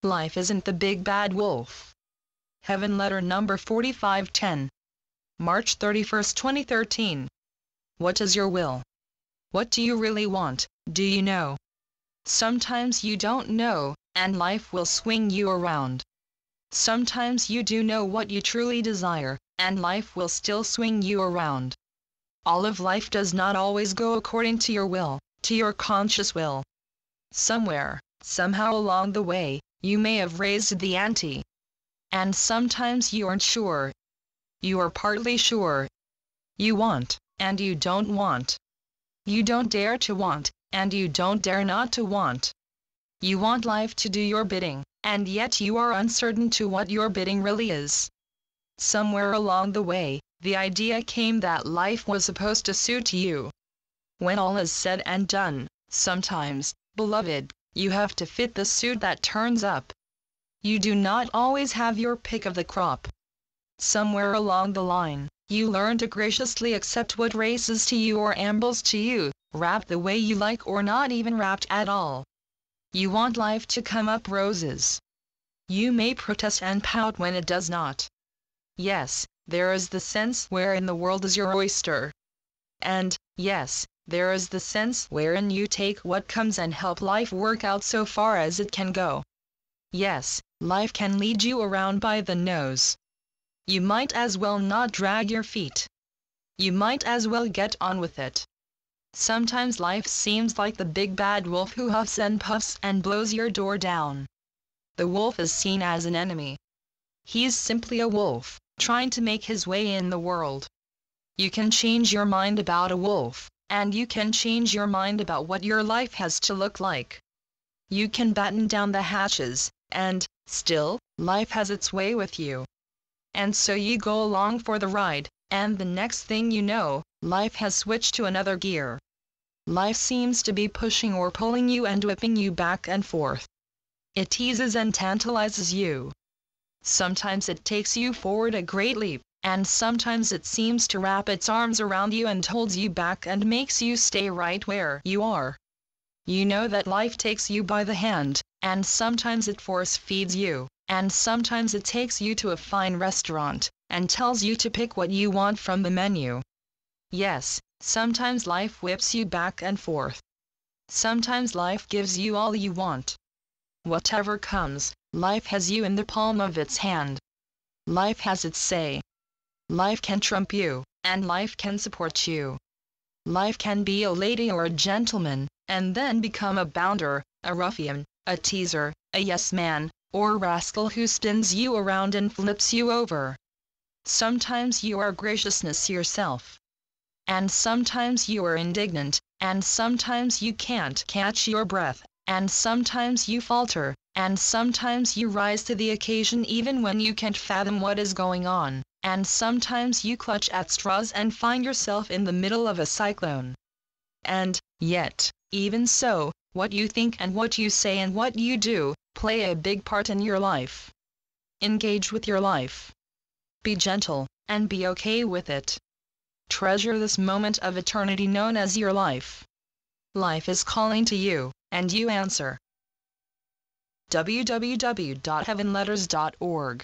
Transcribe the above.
Life isn't the big bad wolf. Heaven Letter number 4510. March 31, 2013. What is your will? What do you really want? Do you know? Sometimes you don't know, and life will swing you around. Sometimes you do know what you truly desire, and life will still swing you around. All of life does not always go according to your will, to your conscious will. Somewhere, somehow along the way, you may have raised the ante. And sometimes you aren't sure. You are partly sure. You want, and you don't want. You don't dare to want, and you don't dare not to want. You want life to do your bidding, and yet you are uncertain to what your bidding really is. Somewhere along the way, the idea came that life was supposed to suit you. When all is said and done, sometimes, beloved, you have to fit the suit that turns up. You do not always have your pick of the crop. Somewhere along the line, you learn to graciously accept what races to you or ambles to you, wrapped the way you like or not even wrapped at all. You want life to come up roses. You may protest and pout when it does not. Yes, there is the sense wherein the world is your oyster. And, yes, there is the sense wherein you take what comes and help life work out so far as it can go. Yes, life can lead you around by the nose. You might as well not drag your feet. You might as well get on with it. Sometimes life seems like the big bad wolf who huffs and puffs and blows your door down. The wolf is seen as an enemy. He's simply a wolf, trying to make his way in the world. You can change your mind about a wolf, and you can change your mind about what your life has to look like. You can batten down the hatches, and, still, life has its way with you. And so you go along for the ride, and the next thing you know, life has switched to another gear. Life seems to be pushing or pulling you and whipping you back and forth. It teases and tantalizes you. Sometimes it takes you forward a great leap, and sometimes it seems to wrap its arms around you and holds you back and makes you stay right where you are. You know that life takes you by the hand, and sometimes it force feeds you, and sometimes it takes you to a fine restaurant, and tells you to pick what you want from the menu. Yes, sometimes life whips you back and forth. Sometimes life gives you all you want. Whatever comes, life has you in the palm of its hand. Life has its say. Life can trump you, and life can support you. Life can be a lady or a gentleman, and then become a bounder, a ruffian, a teaser, a yes-man, or a rascal who spins you around and flips you over. Sometimes you are graciousness yourself. And sometimes you are indignant, and sometimes you can't catch your breath, and sometimes you falter, and sometimes you rise to the occasion even when you can't fathom what is going on, and sometimes you clutch at straws and find yourself in the middle of a cyclone. And, yet, even so, what you think and what you say and what you do, play a big part in your life. Engage with your life. Be gentle, and be okay with it. Treasure this moment of eternity known as your life. Life is calling to you, and you answer. www.heavenletters.org